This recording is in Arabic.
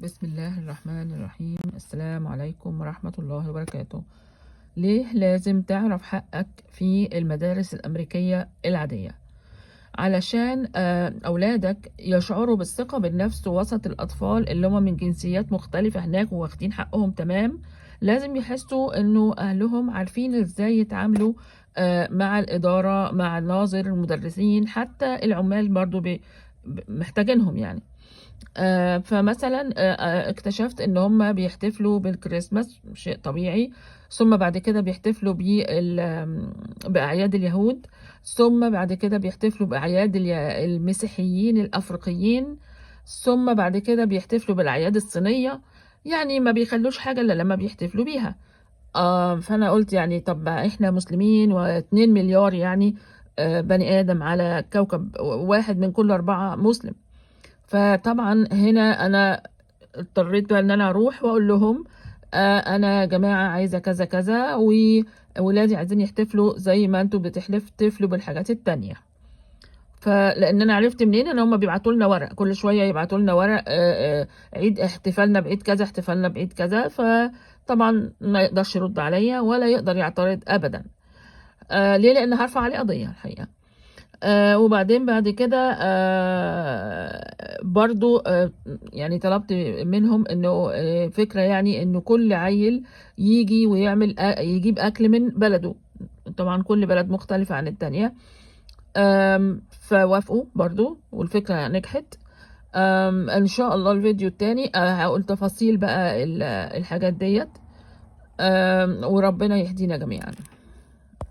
بسم الله الرحمن الرحيم. السلام عليكم ورحمة الله وبركاته. ليه لازم تعرف حقك في المدارس الأمريكية العادية؟ علشان أولادك يشعروا بالثقة بالنفس وسط الأطفال اللي هم من جنسيات مختلفة هناك واخدين حقهم تمام. لازم يحسوا إنه أهلهم عارفين إزاي يتعاملوا مع الإدارة، مع الناظر، المدرسين، حتى العمال برضو محتاجينهم يعني. فمثلا اكتشفت ان هم بيحتفلوا بالكريسماس، شيء طبيعي. ثم بعد كده بيحتفلوا بأعياد اليهود. ثم بعد كده بيحتفلوا بأعياد المسيحيين الأفريقيين. ثم بعد كده بيحتفلوا بالأعياد الصينية. يعني ما بيخلوش حاجة إلا لما بيحتفلوا بيها. فأنا قلت يعني طب احنا مسلمين و2 مليار يعني بني آدم على كوكب واحد من كل 4 مسلم. فطبعا هنا انا اضطريت بقى ان انا اروح واقول لهم انا يا جماعه عايزه كذا كذا، وولادي عايزين يحتفلوا زي ما انتوا بتحتفلوا بالحاجات التانية. فلان انا عرفت منين ان هم بيبعتوا لنا ورق كل شويه، يبعتوا لنا ورق عيد احتفالنا بعيد كذا، احتفالنا بعيد كذا. فطبعا ما يقدرش يرد عليا ولا يقدر يعترض ابدا. ليه؟ لان هرفع عليه قضيه الحقيقه. وبعدين بعد كده برضو يعني طلبت منهم انه فكرة، يعني انه كل عيل يجي ويعمل يجيب اكل من بلده. طبعا كل بلد مختلفة عن التانية. فوافقوا برضو والفكرة نجحت. ان شاء الله الفيديو التاني هقول تفاصيل بقى الحاجات ديت. وربنا يهدينا جميعا.